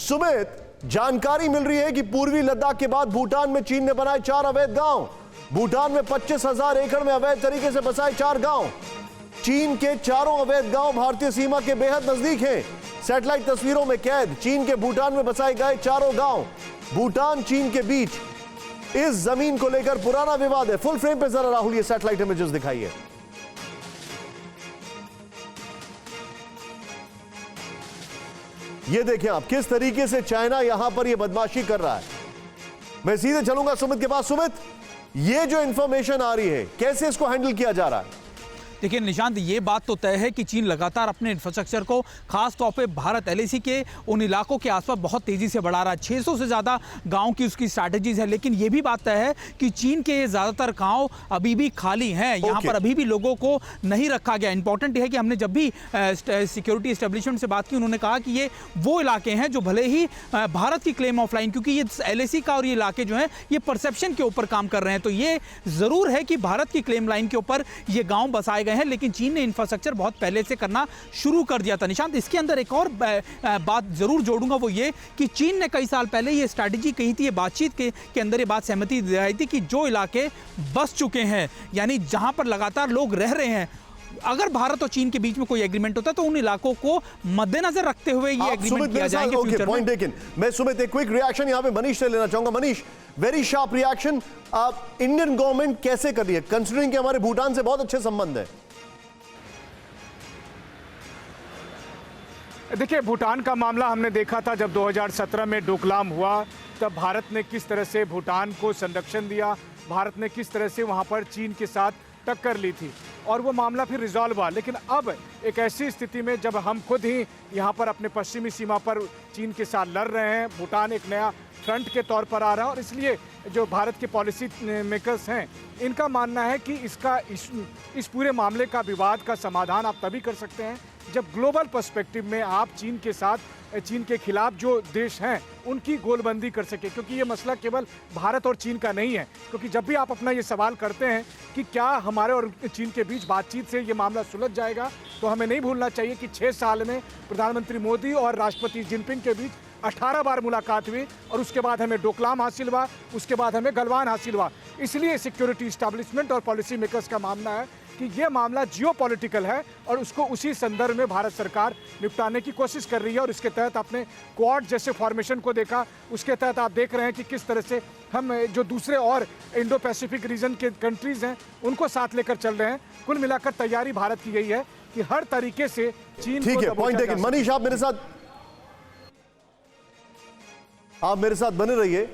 सुमित, जानकारी मिल रही है कि पूर्वी लद्दाख के बाद भूटान में चीन ने बनाए 4 अवैध गांव। भूटान में 25,000 एकड़ में अवैध तरीके से बसाए 4 गांव। चीन के चारों अवैध गांव भारतीय सीमा के बेहद नजदीक हैं। सैटेलाइट तस्वीरों में कैद चीन के भूटान में बसाए गए चारों गांव। भूटान चीन के बीच इस जमीन को लेकर पुराना विवाद है। फुल फ्रेम पे जरा राहुल ये सैटेलाइट इमेजेस दिखाइए। ये देखें आप किस तरीके से चाइना यहां पर ये बदमाशी कर रहा है। मैं सीधे चलूंगा सुमित के पास। सुमित, ये जो इंफॉर्मेशन आ रही है कैसे इसको हैंडल किया जा रहा है? देखिए निशांत, ये बात तो तय है कि चीन लगातार अपने इंफ्रास्ट्रक्चर को खास तौर पे भारत एलएसी के उन इलाकों के आसपास बहुत तेजी से बढ़ा रहा है। 600 से ज़्यादा गांव की उसकी स्ट्रैटेजीज है, लेकिन ये भी बात तय है कि चीन के ज़्यादातर गांव अभी भी खाली हैं। यहाँ पर अभी भी लोगों को नहीं रखा गया। इंपॉर्टेंट है कि हमने जब भी सिक्योरिटी एस्टेब्लिशमेंट से बात की, उन्होंने कहा कि ये वो इलाके हैं जो भले ही भारत की क्लेम ऑफ लाइन, क्योंकि ये एलएसी का और ये इलाके जो हैं ये परसेप्शन के ऊपर काम कर रहे हैं, तो ये ज़रूर है कि भारत की क्लेम लाइन के ऊपर ये गाँव बसाए हैं, लेकिन चीन ने इंफ्रास्ट्रक्चर बहुत पहले से करना शुरू कर दिया था। निशांत, इसके अंदर एक और बात जरूर जोड़ूंगा, वो ये कि चीन ने कई साल पहले ये स्ट्रैटेजी कही थी, ये बातचीत के अंदर ये बात सहमति दिलाई थी कि जो इलाके बस चुके हैं, यानी जहां पर लगातार लोग रह रहे हैं, अगर भारत और चीन के बीच में कोई एग्रीमेंट होता है तो उन इलाकों को मद्देनजर रखते हुए ये एग्रीमेंट किया जाएगा फ्यूचर में। Point taken. मैं सुमित एक क्विक रिएक्शन यहां पे मनीष से लेना चाहूंगा। Manish, very sharp reaction. Indian government कैसे कर रही है कंसीडरिंग कि हमारे भूटान से बहुत अच्छे संबंध है? देखिए, भूटान का मामला हमने देखा था जब 2017 में डोकलाम हुआ, तब भारत ने किस तरह से भूटान को संरक्षण दिया, भारत ने किस तरह से वहां पर चीन के साथ टक्कर ली थी और वो मामला फिर रिजॉल्व हुआ। लेकिन अब एक ऐसी स्थिति में जब हम खुद ही यहाँ पर अपने पश्चिमी सीमा पर चीन के साथ लड़ रहे हैं, भूटान एक नया फ्रंट के तौर पर आ रहा है और इसलिए जो भारत के पॉलिसी मेकर्स हैं, इनका मानना है कि इस पूरे मामले का विवाद का समाधान आप तभी कर सकते हैं जब ग्लोबल पर्सपेक्टिव में आप चीन के साथ, चीन के खिलाफ जो देश हैं उनकी गोलबंदी कर सके, क्योंकि ये मसला केवल भारत और चीन का नहीं है। क्योंकि जब भी आप अपना ये सवाल करते हैं कि क्या हमारे और चीन के बीच बातचीत से ये मामला सुलझ जाएगा, तो हमें नहीं भूलना चाहिए कि 6 साल में प्रधानमंत्री मोदी और राष्ट्रपति जिनपिंग के बीच 18 बार मुलाकात हुई और उसके बाद हमें डोकलाम हासिल हुआ, उसके बाद हमें गलवान हासिल हुआ। इसलिए सिक्योरिटी इस्टेब्लिशमेंट और पॉलिसी मेकर्स का मानना है कि ये मामला जियोपॉलिटिकल है और उसको उसी संदर्भ में भारत सरकार निपटाने की कोशिश कर रही है। और इसके तहत आपने क्वाड जैसे फॉर्मेशन को देखा, उसके तहत आप देख रहे हैं कि किस तरह से हम जो दूसरे और इंडो पैसिफिक रीजन के कंट्रीज हैं उनको साथ लेकर चल रहे हैं। कुल मिलाकर तैयारी भारत की यही है कि हर तरीके से चीन ठीक है, पॉइंट टेकन। मनीष, आप मेरे साथ बने रहिए।